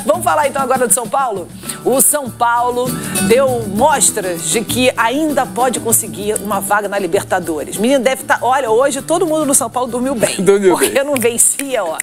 Vamos falar então agora do São Paulo? O São Paulo deu mostras de que ainda pode conseguir uma vaga na Libertadores. Menino deve estar... Olha, hoje todo mundo no São Paulo dormiu bem. Porque não vencia, ó.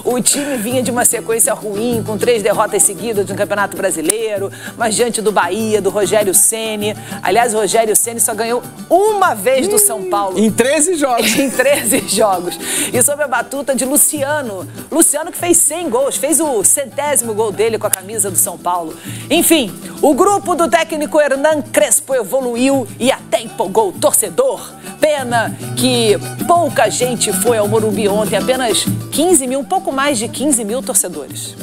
O time vinha de uma sequência ruim, com 3 derrotas seguidas no Campeonato Brasileiro, mas diante do Bahia, do Rogério Ceni. Aliás, o Rogério Ceni só ganhou uma vez do São Paulo. Em 13 jogos. Em 13 jogos. E sob a batuta de Luciano. Luciano que fez 100 gols, fez o 100º gol dele com a camisa do São Paulo. Enfim, o grupo do técnico Hernan Crespo evoluiu e até empolgou o torcedor. Pena que pouca gente foi ao Morumbi ontem, apenas 15 mil, um pouco mais de 15 mil torcedores.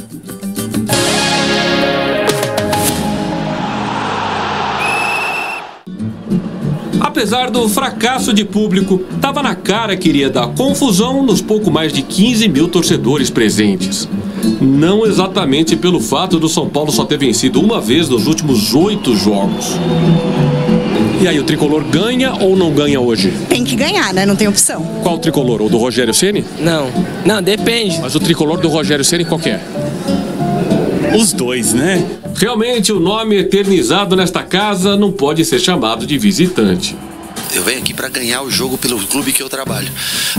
Apesar do fracasso de público, estava na cara que iria dar confusão nos pouco mais de 15 mil torcedores presentes. Não exatamente pelo fato do São Paulo só ter vencido uma vez nos últimos 8 jogos. E aí, o tricolor ganha ou não ganha hoje? Tem que ganhar, né? Não tem opção. Qual o tricolor? O do Rogério Ceni? Não, depende. Mas o tricolor do Rogério Ceni qual que é? Os dois, né? Realmente, o nome eternizado nesta casa não pode ser chamado de visitante. Eu venho aqui para ganhar o jogo pelo clube que eu trabalho.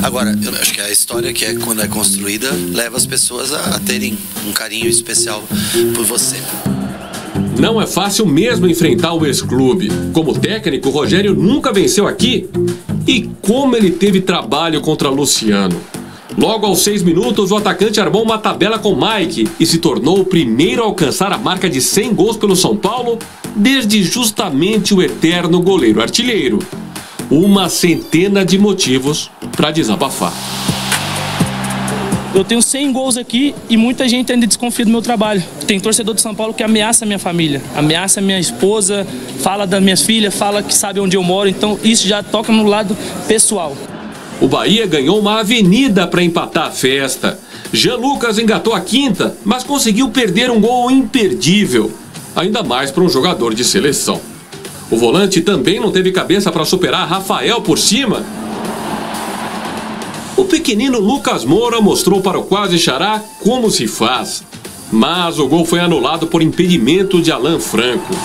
Agora, eu acho que a história que quando é construída leva as pessoas a terem um carinho especial por você. Não é fácil mesmo enfrentar o ex-clube. Como técnico, o Rogério nunca venceu aqui. E como ele teve trabalho contra Luciano. Logo aos 6 minutos, o atacante armou uma tabela com Mike e se tornou o primeiro a alcançar a marca de 100 gols pelo São Paulo desde justamente o eterno goleiro artilheiro. Uma centena de motivos para desabafar. Eu tenho 100 gols aqui e muita gente ainda desconfia do meu trabalho. Tem torcedor de São Paulo que ameaça a minha família, ameaça a minha esposa, fala das minhas filhas, fala que sabe onde eu moro, então isso já toca no lado pessoal. O Bahia ganhou uma avenida para empatar a festa. Jean Lucas engatou a quinta, mas conseguiu perder um gol imperdível, ainda mais para um jogador de seleção. O volante também não teve cabeça para superar Rafael por cima. O pequenino Lucas Moura mostrou para o quase xará como se faz. Mas o gol foi anulado por impedimento de Alan Franco.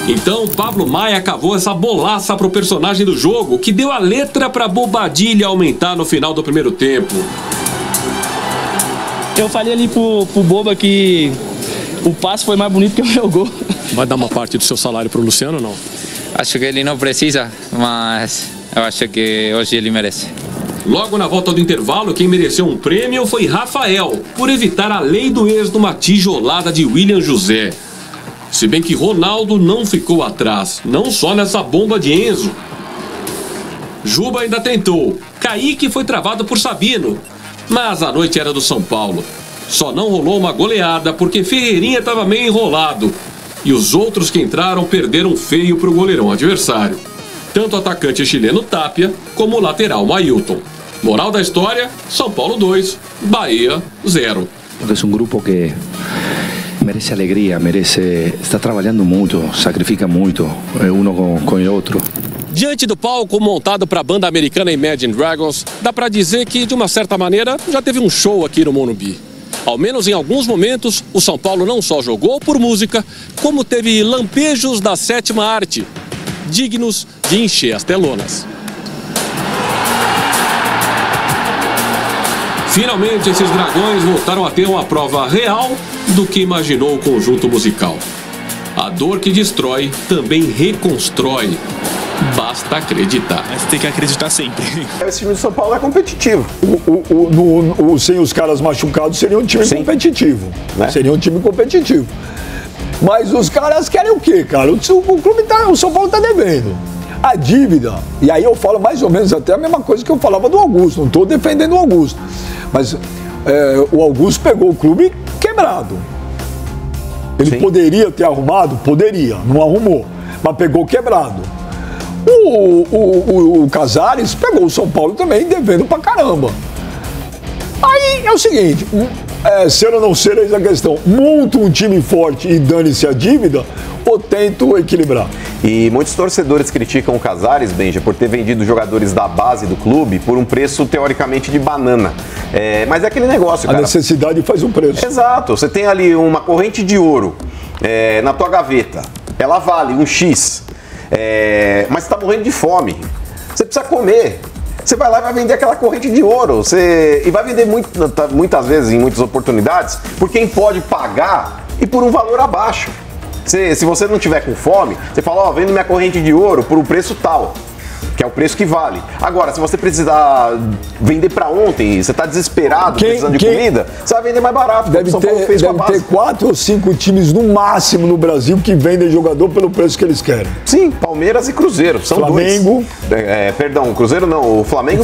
Então, Pablo Maia cavou essa bolaça para o personagem do jogo, que deu a letra para a Bobadilha aumentar no final do primeiro tempo. Eu falei ali pro Boba que o passe foi mais bonito que o meu gol. Vai dar uma parte do seu salário para o Luciano ou não? Acho que ele não precisa, mas eu acho que hoje ele merece. Logo na volta do intervalo, quem mereceu um prêmio foi Rafael, por evitar a lei do ex numa tijolada de William José. Se bem que Ronaldo não ficou atrás, não só nessa bomba de Enzo. Juba ainda tentou. Kaique foi travado por Sabino. Mas a noite era do São Paulo. Só não rolou uma goleada porque Ferreirinha estava meio enrolado. E os outros que entraram perderam feio para o goleirão adversário. Tanto o atacante chileno Tapia, como o lateral Mailton. Moral da história, São Paulo 2, Bahia 0. É um grupo que merece alegria, está trabalhando muito, sacrifica muito, um com o outro. Diante do palco montado para a banda americana Imagine Dragons, dá para dizer que, de uma certa maneira, já teve um show aqui no Morumbi. Ao menos em alguns momentos, o São Paulo não só jogou por música, como teve lampejos da sétima arte, dignos de encher as telonas. Finalmente, esses dragões voltaram a ter uma prova real do que imaginou o conjunto musical. A dor que destrói também reconstrói. Basta acreditar. Mas tem que acreditar sempre. Esse time de São Paulo é competitivo. Sem os caras machucados, seria um time competitivo. Né? Seria um time competitivo. Mas os caras querem o quê, cara? O São Paulo tá devendo. A dívida, e aí eu falo mais ou menos até a mesma coisa que eu falava do Augusto, não estou defendendo o Augusto, mas o Augusto pegou o clube quebrado. Ele poderia ter arrumado? Poderia, não arrumou, mas pegou quebrado. O Casares pegou o São Paulo também devendo pra caramba. Aí é o seguinte, ser ou não ser, eis a questão. Monto um time forte e dane-se a dívida, ou tento equilibrar? E muitos torcedores criticam o Casares, Benja, por ter vendido jogadores da base do clube por um preço teoricamente de banana. Mas é aquele negócio, cara. A necessidade faz um preço. Exato. Você tem ali uma corrente de ouro na tua gaveta. Ela vale um X. Mas você tá morrendo de fome. Você precisa comer. Você vai lá e vai vender aquela corrente de ouro. E vai vender muitas vezes, em muitas oportunidades, por quem pode pagar e por um valor abaixo. Se você não tiver com fome, você fala, vendo minha corrente de ouro por um preço tal, que é o preço que vale. Agora, se você precisar vender para ontem, você está desesperado, precisando de comida, você vai vender mais barato. Deve ter 4 ou 5 times no máximo no Brasil que vendem jogador pelo preço que eles querem. Sim, Palmeiras e Cruzeiro, são Flamengo, dois. Perdão, Cruzeiro não, o Flamengo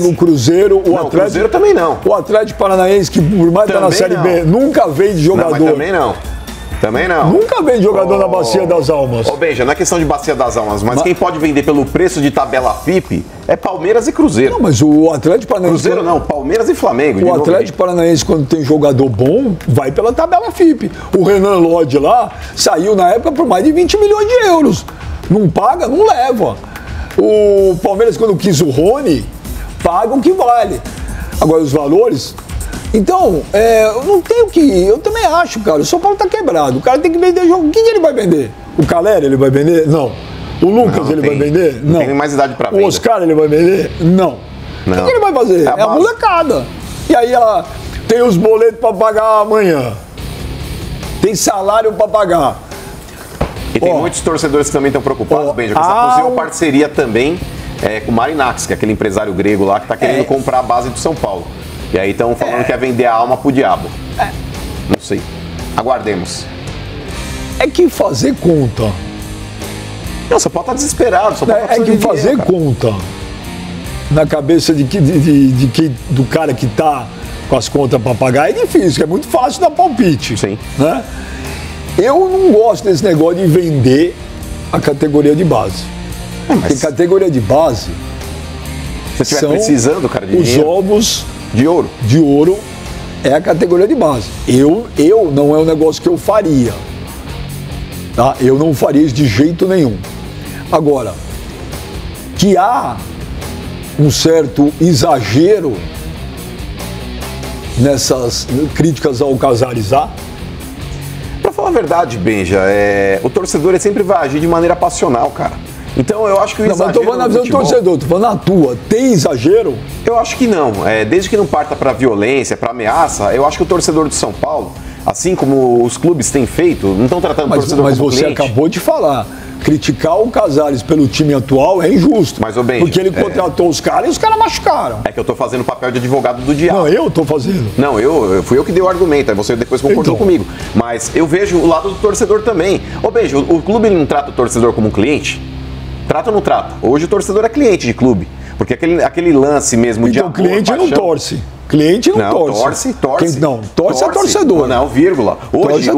o Cruzeiro, o Atlético. Cruzeiro também não. O Atlético Paranaense, que por mais estar na Série B, nunca vende jogador. Não, mas também não. Também não. Nunca vende jogador na Bacia das Almas. Benja, não é questão de Bacia das Almas, mas quem pode vender pelo preço de tabela FIP é Palmeiras e Cruzeiro. Não, mas o Atlético Paranaense... Cruzeiro não, Palmeiras e Flamengo. O Atlético Paranaense, quando tem jogador bom, vai pela tabela FIP. O Renan Lodge lá saiu na época por mais de 20 milhões de euros. Não paga, não leva. O Palmeiras, quando quis o Rony, paga o que vale. Agora, os valores... Então, eu não tenho que ir. Eu também acho, cara. O São Paulo tá quebrado. O cara tem que vender jogo. Quem ele vai vender? O Calera ele vai vender? Não. O Lucas vai vender? Não. Tem mais idade pra vender. O Oscar ele vai vender? Não. O que ele vai fazer? É a molecada. E aí ela tem os boletos pra pagar amanhã. Tem salário pra pagar. E tem muitos torcedores que também estão preocupados, Benja, com essa possível parceria também com o Marinax, que é aquele empresário grego lá que tá querendo comprar a base do São Paulo. E aí estão falando que é vender a alma pro diabo. Não sei. Aguardemos. É que fazer conta. Não, São Paulo tá desesperado. São Paulo é que fazer conta na cabeça do cara que tá com as contas para pagar é difícil, que é muito fácil dar palpite. Sim. Né? Eu não gosto desse negócio de vender a categoria de base. Porque categoria de base... Se você estiver precisando, cara, de os dinheiro. ovos... De ouro. De ouro é a categoria de base. Eu não é um negócio que eu faria. Tá? Eu não faria isso de jeito nenhum. Agora, que há um certo exagero nessas críticas ao Casares, Pra falar a verdade, Benja, o torcedor sempre vai agir de maneira passional, cara. Então eu acho que o exagero... Não, mas eu tô falando na visão do torcedor, tô falando na tua. Tem exagero? Eu acho que não. Desde que não parta pra violência, pra ameaça, eu acho que o torcedor de São Paulo, assim como os clubes têm feito, não estão tratando o torcedor como cliente. Mas você acabou de falar. Criticar o Casares pelo time atual é injusto. Mas, Benja, porque ele contratou os caras e os caras machucaram. É que eu tô fazendo o papel de advogado do diabo. Não, eu tô fazendo. Não, fui eu que dei o argumento, aí você depois concordou comigo. Mas eu vejo o lado do torcedor também. Benja, o clube não trata o torcedor como um cliente? Trata ou não trata? Hoje o torcedor é cliente de clube. Porque aquele lance mesmo de amor, então o cliente não torce. Cliente não torce. Torce. Torce é torcedor. Não, vírgula. Hoje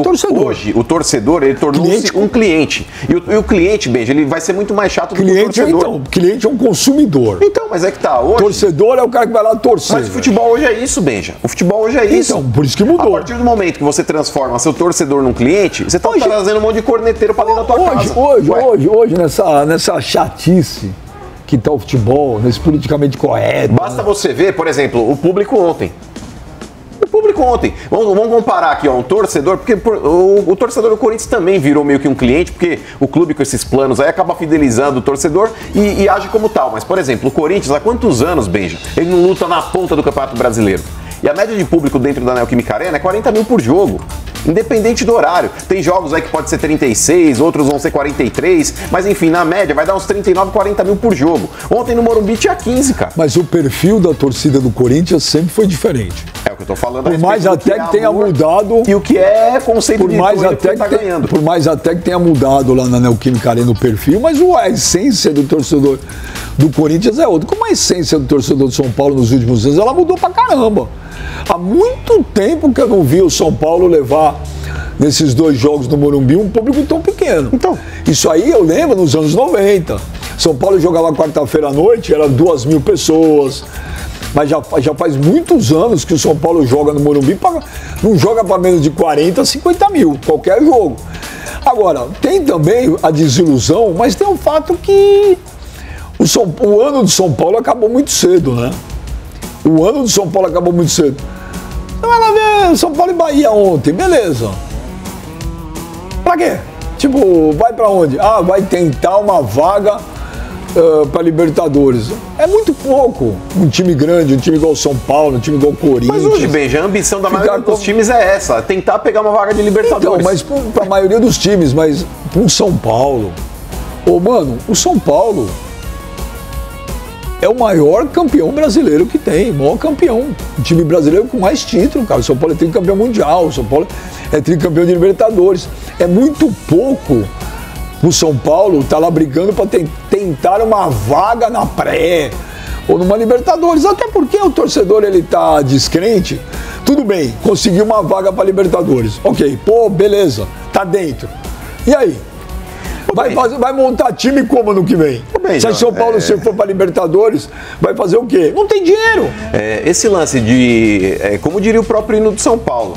o torcedor, ele tornou-se um cliente. E o cliente, Benja, ele vai ser muito mais chato do que o torcedor. Então, cliente é um consumidor. Então, mas é que tá hoje... Torcedor é o cara que vai lá torcer. Mas o futebol hoje é isso, Benja. O futebol hoje é isso. Então, por isso que mudou. A partir do momento que você transforma seu torcedor num cliente, você tá trazendo um monte de corneteiro pra dentro da tua casa. Hoje, nessa chatice... que tá o futebol, nesse politicamente correto. Basta você ver, por exemplo, o público ontem. Vamos comparar aqui, um torcedor, porque o torcedor do Corinthians também virou meio que um cliente, porque o clube com esses planos aí acaba fidelizando o torcedor e age como tal. Mas, por exemplo, o Corinthians, há quantos anos, Benja, ele não luta na ponta do Campeonato Brasileiro? E a média de público dentro da Neoquímica Arena é 40 mil por jogo. Independente do horário. Tem jogos aí que pode ser 36, outros vão ser 43, mas enfim, na média vai dar uns 39, 40 mil por jogo. Ontem no Morumbi tinha 15, cara. Mas o perfil da torcida do Corinthians sempre foi diferente. É o que eu tô falando. Por mais até que tenha mudado... E o que é conceito de torcedor que tá ganhando. Por mais até que tenha mudado lá na Neoquímica Arena o perfil, mas a essência do torcedor do Corinthians é outra. Como a essência do torcedor do São Paulo nos últimos anos, ela mudou pra caramba. Há muito tempo que eu não vi o São Paulo levar, nesses 2 jogos no Morumbi, um público tão pequeno. Então, isso aí eu lembro nos anos 90. São Paulo jogava quarta-feira à noite, era 2.000 pessoas. Mas já faz muitos anos que o São Paulo joga no Morumbi, não joga para menos de 40, 50 mil, qualquer jogo. Agora, tem também a desilusão, mas tem o fato que o ano do São Paulo acabou muito cedo, né? O ano do São Paulo acabou muito cedo. Você vai lá ver São Paulo e Bahia ontem, beleza. Pra quê? Tipo, vai pra onde? Ah, vai tentar uma vaga pra Libertadores. É muito pouco. Um time grande, um time igual o São Paulo, um time igual o Corinthians. Mas hoje, Benja, a ambição da maioria dos times é essa, tentar pegar uma vaga de Libertadores. Então, mas pra maioria dos times, mas pro São Paulo... mano, o São Paulo é o maior campeão brasileiro que tem, o maior campeão. O time brasileiro com mais título, cara. O São Paulo é tricampeão mundial, o São Paulo é tricampeão de Libertadores. É muito pouco o São Paulo tá lá brigando para tentar uma vaga na pré ou numa Libertadores. Até porque o torcedor, ele tá descrente. Tudo bem, conseguiu uma vaga para Libertadores. Ok, beleza, tá dentro. E aí? Vai montar time como ano que vem? Se o São Paulo se for para Libertadores, vai fazer o quê? Não tem dinheiro. Esse lance de, como diria o próprio hino de São Paulo...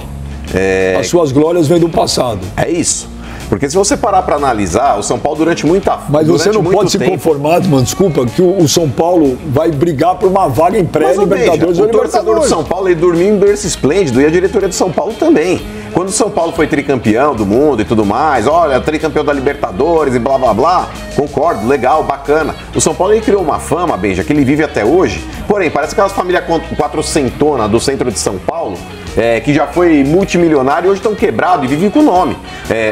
As suas glórias vêm do passado. É isso. Porque se você parar para analisar, o São Paulo durante muita... Mas você não pode se conformar, mano, desculpa, que o São Paulo vai brigar por uma vaga em pré-Libertadores ou Libertadores. O torcedor do São Paulo, ele dormiu em berço esplêndido, e a diretoria do São Paulo também. Quando o São Paulo foi tricampeão do mundo e tudo mais, olha, tricampeão da Libertadores e blá blá blá, concordo, legal, bacana. O São Paulo, ele criou uma fama, Benja, que ele vive até hoje. Porém, parece aquelas famílias quatrocentona do centro de São Paulo, que já foi multimilionário e hoje estão quebrados e vivem com o nome.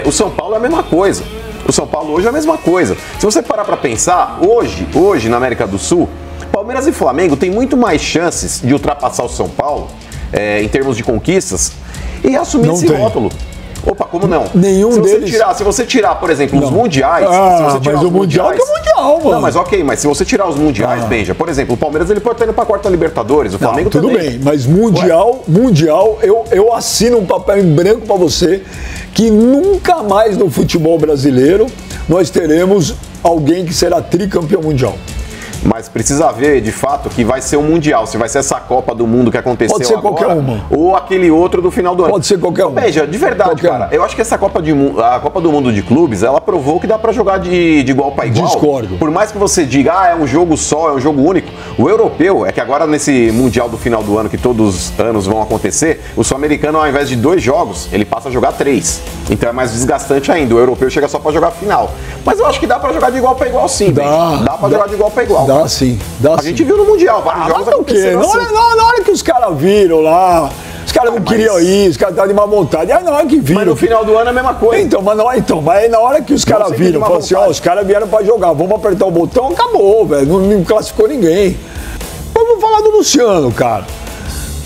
O São Paulo é a mesma coisa. O São Paulo hoje é a mesma coisa. Se você parar para pensar, hoje na América do Sul, Palmeiras e Flamengo têm muito mais chances de ultrapassar o São Paulo em termos de conquistas e assumir esse rótulo. Opa, como não? Nenhum deles. Se você tirar, por exemplo, os mundiais... mas o mundial é o mundial, mano. Não, mas ok, mas se você tirar os mundiais, Benja, por exemplo, o Palmeiras ele pode estar indo pra quarta Libertadores, o Flamengo também. Tudo bem, mas mundial, eu assino um papel em branco pra você que nunca mais no futebol brasileiro nós teremos alguém que será tricampeão mundial. Mas precisa ver, de fato, que vai ser um Mundial. Se vai ser essa Copa do Mundo que aconteceu agora. Pode ser qualquer uma. Ou aquele outro do final do ano. Pode ser qualquer uma. Veja, de verdade, cara, eu acho que essa Copa do Mundo de clubes, ela provou que dá pra jogar de igual pra igual. Discordo. Por mais que você diga, é um jogo só, é um jogo único. O europeu, é que agora nesse Mundial do final do ano, que todos os anos vão acontecer, o sul-americano, ao invés de 2 jogos, ele passa a jogar 3. Então é mais desgastante ainda. O europeu chega só pra jogar a final. Mas eu acho que dá pra jogar de igual pra igual sim, dá pra jogar de igual pra igual. Dá sim. A gente viu no Mundial, vários jogos aconteceram assim. Na hora que os caras viram lá, os caras não queriam ir, os caras estavam de má vontade. Aí na hora que viram... Mas no final do ano é a mesma coisa. Mas na hora que os caras viram, falaram assim, os caras vieram pra jogar, vamos apertar o botão, acabou, velho, não classificou ninguém. Vamos falar do Luciano, cara.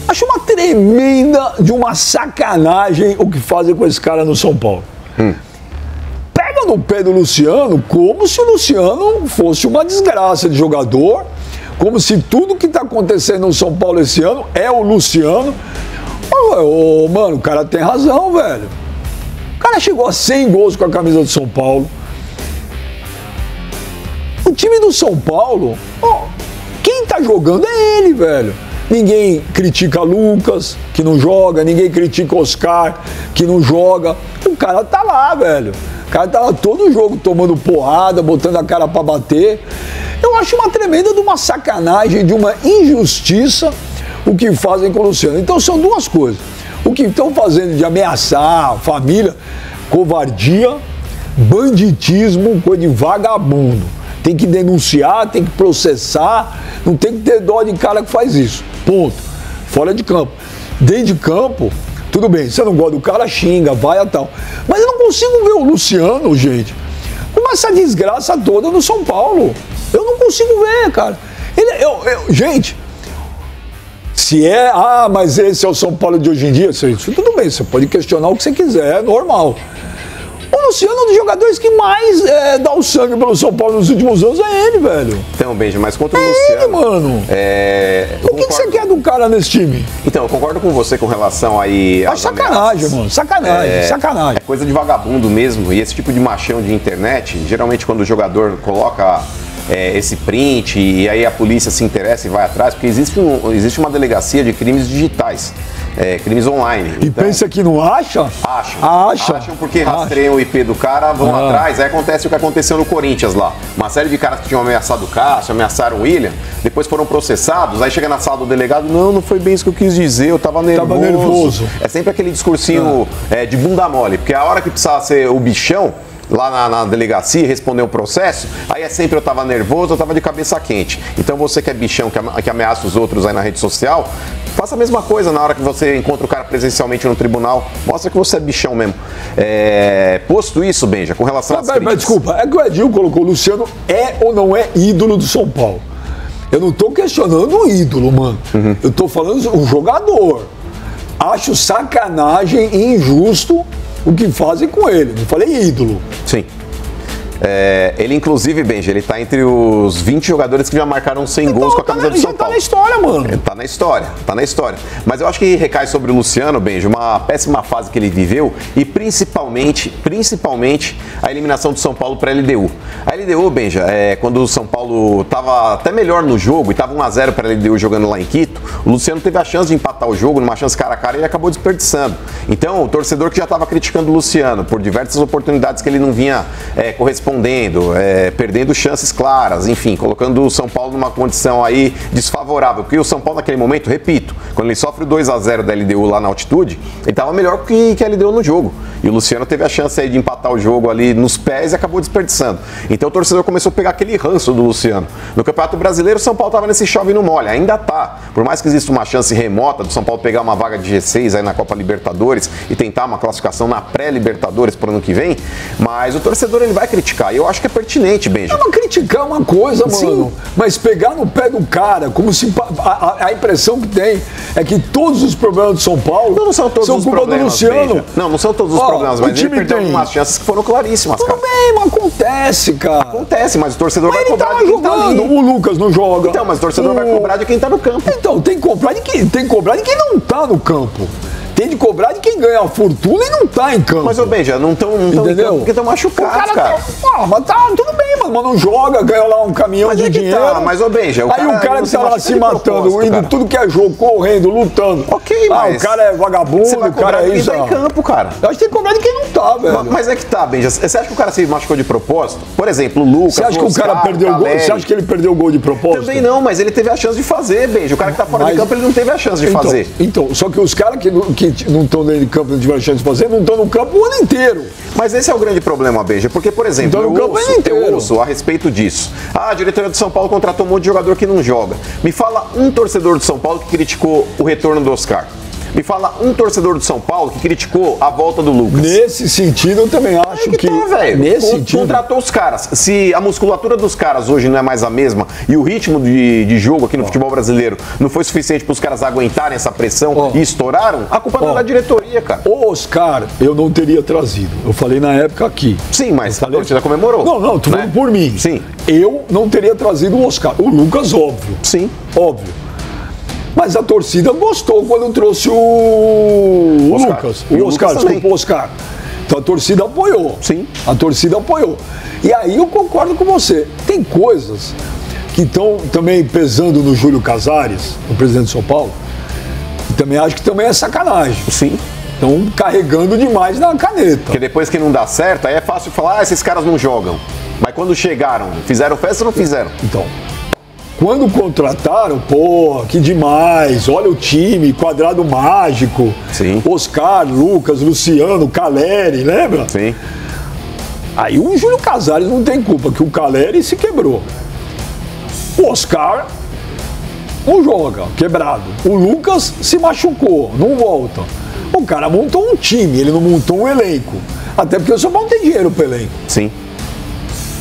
Acho uma tremenda de uma sacanagem o que fazem com esse cara no São Paulo. Pega no pé do Luciano como se o Luciano fosse uma desgraça de jogador, como se tudo que está acontecendo no São Paulo esse ano é o Luciano. Mano, o cara tem razão, velho. O cara chegou a 100 gols com a camisa do São Paulo. O time do São Paulo, quem tá jogando é ele, velho. Ninguém critica Lucas, que não joga, ninguém critica Oscar, que não joga. O cara tá lá, velho. O cara tá lá todo jogo tomando porrada, botando a cara pra bater. Eu acho uma tremenda de uma sacanagem, de uma injustiça o que fazem com o Luciano. Então são duas coisas. O que estão fazendo de ameaçar a família, covardia, banditismo, coisa de vagabundo. Tem que denunciar, tem que processar, não tem que ter dó de cara que faz isso. Ponto. Fora de campo. Dentro de campo, tudo bem, você não gosta do cara, xinga, vai e tal. Mas eu não consigo ver o Luciano, gente, com essa desgraça toda no São Paulo. Eu não consigo ver, cara. Gente, se é, mas esse é o São Paulo de hoje em dia, tudo bem, você pode questionar o que você quiser, é normal. O Luciano é um dos jogadores que mais dá o sangue pelo São Paulo nos últimos anos, é ele, velho. Então, Benja, mas contra o Luciano... ele, mano. O que você quer do cara nesse time? Então, eu concordo com você com relação aí... Acho sacanagem, mano. Sacanagem. É coisa de vagabundo mesmo. E esse tipo de machão de internet, geralmente quando o jogador coloca esse print e aí a polícia se interessa e vai atrás, porque existe uma delegacia de crimes digitais, crimes online. E então, pensa que não acha? Acham porque rastreiam o IP do cara, vão atrás, aí acontece o que aconteceu no Corinthians lá. Uma série de caras que tinham ameaçado o Cássio, ameaçaram o William, depois foram processados, aí chega na sala do delegado, não foi bem isso que eu quis dizer, eu tava nervoso. É sempre aquele discursinho de bunda mole, porque a hora que precisava ser o bichão, lá na delegacia, responder um processo, aí é sempre eu tava nervoso, eu tava de cabeça quente. Então você que é bichão, que ameaça os outros aí na rede social, faça a mesma coisa na hora que você encontra o cara presencialmente no tribunal, mostra que você é bichão mesmo. Posto isso, Benja, com relação às críticas... Mas desculpa, é que o Edinho colocou o Luciano ou não é ídolo do São Paulo. Eu não tô questionando o ídolo, mano. Eu tô falando o jogador. Acho sacanagem e injusto o que fazem com ele. Não falei ídolo. Sim. Ele, inclusive, Benja, ele tá entre os 20 jogadores que já marcaram 100 gols com a camisa do São Paulo. Tá na história, mano. Ele tá na história. Mas eu acho que recai sobre o Luciano, Benja, uma péssima fase que ele viveu e principalmente a eliminação do São Paulo para a LDU. A LDU, Benja, quando o São Paulo tava até melhor no jogo e tava 1-0 para a LDU jogando lá em Quito, o Luciano teve a chance de empatar o jogo, numa chance cara a cara, e ele acabou desperdiçando. Então, o torcedor que já tava criticando o Luciano por diversas oportunidades que ele não vinha correspondendo, perdendo chances claras, enfim, colocando o São Paulo numa condição aí desfavorável, porque o São Paulo naquele momento, repito, quando ele sofre o 2-0 da LDU lá na altitude, ele estava melhor que a LDU no jogo, e o Luciano teve a chance aí de empatar o jogo ali nos pés e acabou desperdiçando. Então o torcedor começou a pegar aquele ranço do Luciano. No Campeonato Brasileiro, o São Paulo estava nesse chove e não molha, ainda tá, por mais que exista uma chance remota do São Paulo pegar uma vaga de G6 aí na Copa Libertadores e tentar uma classificação na pré-Libertadores para o ano que vem, mas o torcedor ele vai criticar. E eu acho que é pertinente, Benja. Não, criticar é uma coisa, mano. Sim. Mas pegar no pé do cara, como se a impressão que tem é que todos os problemas do São Paulo não são todos os culpa do Luciano. Benja. Não são todos os problemas, mas ele perdeu algumas chances que foram claríssimas, Tudo bem, mas acontece, cara. Acontece, mas o torcedor vai cobrar de quem jogando. tá ali. O Lucas não joga. Então, mas o torcedor vai cobrar de quem tá no campo. Então, tem que cobrar de quem não tá no campo. Tem de cobrar de quem ganha a fortuna e não tá em campo. Mas, ô Benja, não estão em campo porque estão machucados, cara. Mas tá tudo bem, mas não joga, ganha lá um caminhão de dinheiro. Mas, ô Benja, aí o cara que tá lá se matando, indo tudo que é jogo, correndo, lutando. Ok, mas... o cara é vagabundo, o cara é isso. Tá em campo, cara. Eu acho que tem que cobrar de quem não tá, velho. Mas é que tá, Benja. Você acha que o cara se machucou de propósito? Por exemplo, o Lucas, Você acha que o cara perdeu o gol? Você acha que ele perdeu o gol de propósito? Também não, mas ele teve a chance de fazer, Benja. O cara que tá fora de campo, ele não teve a chance de fazer. Então, só que os caras que não estão dentro de campo, não tiveram chance de fazer, não estão no campo o ano inteiro. Mas esse é o grande problema, Benja, porque, por exemplo, eu ouço a respeito disso. A diretoria do São Paulo contratou um monte de jogador que não joga. Me fala um torcedor do São Paulo que criticou o retorno do Oscar. Me fala um torcedor do São Paulo que criticou a volta do Lucas. Nesse sentido, eu também acho que... velho. Nesse sentido. Contratou os caras. Se a musculatura dos caras hoje não é mais a mesma e o ritmo de jogo aqui no futebol brasileiro não foi suficiente para os caras aguentarem essa pressão e estouraram, a culpa não é da diretoria, cara. O Oscar, eu não teria trazido. Eu falei na época aqui. Sim, mas a torcida comemorou. Não, tu falando por mim. Sim. Eu não teria trazido o Oscar. O Lucas, óbvio. Sim. Óbvio. Mas a torcida gostou quando trouxe o Lucas. O Oscar, desculpa, o Oscar. Então a torcida apoiou. Sim. A torcida apoiou. E aí eu concordo com você. Tem coisas que estão também pesando no Júlio Casares, o presidente de São Paulo, e também acho que também é sacanagem. Sim. Estão carregando demais na caneta. Porque depois que não dá certo, aí é fácil falar, esses caras não jogam. Mas quando chegaram, fizeram festa ou não fizeram? Então... Quando contrataram, que demais, olha o time, quadrado mágico. Sim. Oscar, Lucas, Luciano, Caleri, lembra? Sim. Aí o Júlio Casares não tem culpa, que o Caleri se quebrou. O Oscar não joga, quebrado. O Lucas se machucou, não volta. O cara montou um time, ele não montou um elenco. Até porque o São Paulo tem dinheiro pro elenco. Sim.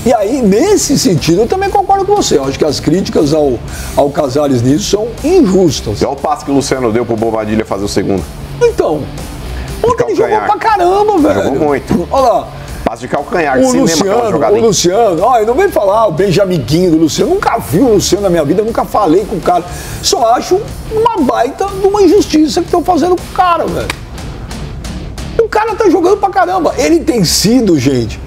E aí, nesse sentido, eu também concordo com você. Eu acho que as críticas ao Casares nisso são injustas. É o passe que o Luciano deu pro Bobadilha fazer o segundo. Então, ontem ele jogou pra caramba, velho. Jogou muito. Olha lá. Passe de calcanhar, o Luciano, eu não venho falar o Benjamiguinho do Luciano. Nunca vi o Luciano na minha vida, nunca falei com o cara. Só acho uma baita de uma injustiça que estão fazendo com o cara, velho. O cara tá jogando pra caramba. Ele tem sido, gente...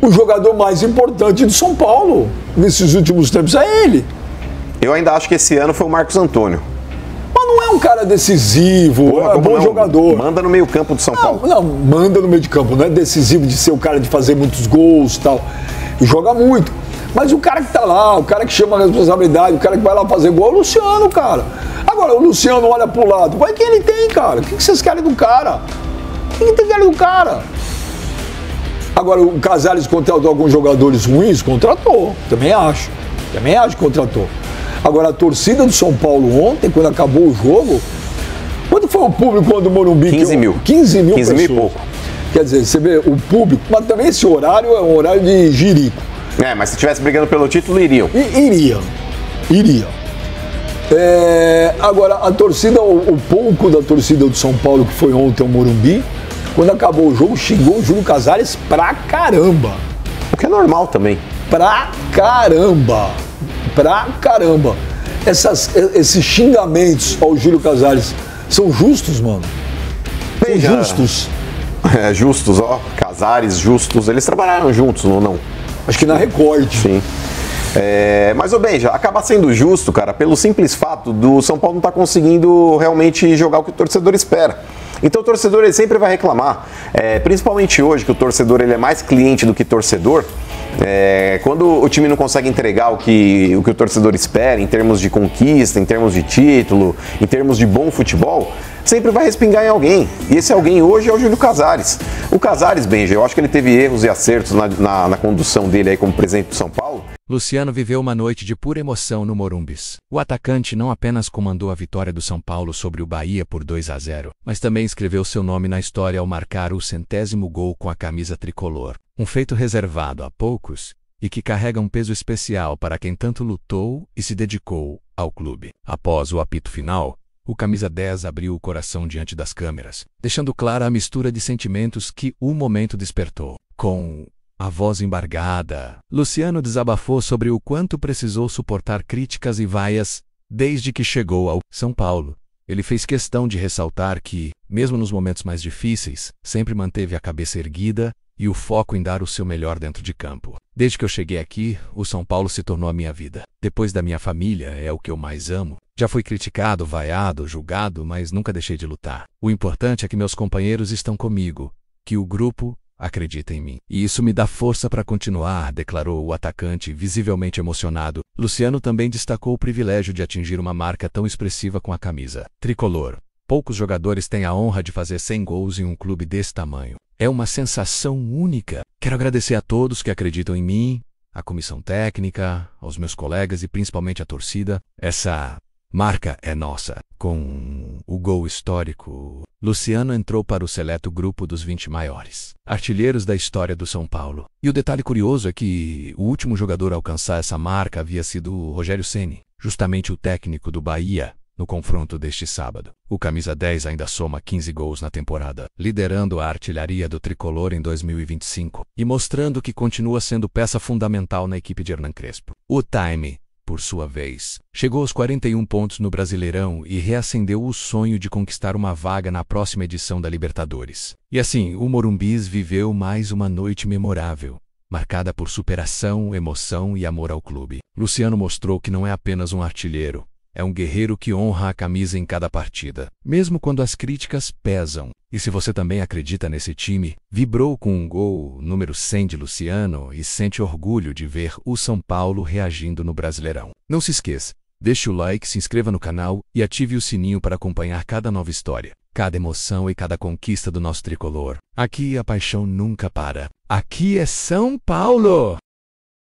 o jogador mais importante do São Paulo nesses últimos tempos é ele. Eu ainda acho que esse ano foi o Marcos Antônio. Mas não é um cara decisivo, é um bom jogador. Manda no meio campo do São Paulo. Não, manda no meio de campo, não é decisivo de ser o cara de fazer muitos gols e tal. E joga muito. Mas o cara que tá lá, o cara que chama a responsabilidade, o cara que vai lá fazer gol é o Luciano, cara. Agora, o Luciano olha pro lado, mas quem ele tem, cara? O que vocês querem do cara? O que querem do cara? Agora, o Casares contratou alguns jogadores ruins? Contratou, também acho. Também acho que contratou. Agora, a torcida do São Paulo ontem, quando acabou o jogo, quanto foi o público do Morumbi? 15 mil. 15 mil 15 pessoas. mil e pouco. Quer dizer, você vê o público, mas também esse horário é um horário de jirico. Mas se estivesse brigando pelo título, iriam. Iria. Agora, a torcida, o pouco da torcida do São Paulo que foi ontem ao Morumbi, quando acabou o jogo, xingou o Júlio Casares pra caramba. O que é normal também. Pra caramba. Esses xingamentos ao Júlio Casares são justos, mano? São justos. Justos, ó. Casares, justos. Eles trabalharam juntos, não? Acho que na Record. Sim. Mas, ô Benja, acaba sendo justo, cara, pelo simples fato do São Paulo não estar conseguindo realmente jogar o que o torcedor espera. Então o torcedor ele sempre vai reclamar, principalmente hoje, que o torcedor ele é mais cliente do que torcedor. Quando o time não consegue entregar o que o torcedor espera, em termos de conquista, em termos de título, em termos de bom futebol, sempre vai respingar em alguém. E esse alguém hoje é o Júlio Casares. O Casares, Benja, eu acho que ele teve erros e acertos na condução dele aí como presidente do São Paulo. Luciano viveu uma noite de pura emoção no Morumbis. O atacante não apenas comandou a vitória do São Paulo sobre o Bahia por 2-0, mas também escreveu seu nome na história ao marcar o 100º gol com a camisa tricolor. Um feito reservado a poucos e que carrega um peso especial para quem tanto lutou e se dedicou ao clube. Após o apito final, o camisa 10 abriu o coração diante das câmeras, deixando clara a mistura de sentimentos que o momento despertou. Com a voz embargada, Luciano desabafou sobre o quanto precisou suportar críticas e vaias desde que chegou ao São Paulo. Ele fez questão de ressaltar que, mesmo nos momentos mais difíceis, sempre manteve a cabeça erguida e o foco em dar o seu melhor dentro de campo. Desde que eu cheguei aqui, o São Paulo se tornou a minha vida. Depois da minha família, é o que eu mais amo. Já fui criticado, vaiado, julgado, mas nunca deixei de lutar. O importante é que meus companheiros estão comigo, que o grupo acredita em mim. E isso me dá força para continuar, declarou o atacante, visivelmente emocionado. Luciano também destacou o privilégio de atingir uma marca tão expressiva com a camisa tricolor. Poucos jogadores têm a honra de fazer 100 gols em um clube desse tamanho. É uma sensação única. Quero agradecer a todos que acreditam em mim, à comissão técnica, aos meus colegas e principalmente à torcida. Essa marca é nossa. Com o gol histórico, Luciano entrou para o seleto grupo dos 20 maiores artilheiros da história do São Paulo. E o detalhe curioso é que o último jogador a alcançar essa marca havia sido o Rogério Ceni, justamente o técnico do Bahia, no confronto deste sábado. O camisa 10 ainda soma 15 gols na temporada, liderando a artilharia do tricolor em 2025 e mostrando que continua sendo peça fundamental na equipe de Hernan Crespo. O Time, por sua vez, chegou aos 41 pontos no Brasileirão e reacendeu o sonho de conquistar uma vaga na próxima edição da Libertadores. E assim, o Morumbis viveu mais uma noite memorável, marcada por superação, emoção e amor ao clube. Luciano mostrou que não é apenas um artilheiro, é um guerreiro que honra a camisa em cada partida, mesmo quando as críticas pesam. E se você também acredita nesse time, vibrou com um gol número 100 de Luciano e sente orgulho de ver o São Paulo reagindo no Brasileirão. Não se esqueça, deixe o like, se inscreva no canal e ative o sininho para acompanhar cada nova história, cada emoção e cada conquista do nosso tricolor. Aqui a paixão nunca para. Aqui é São Paulo!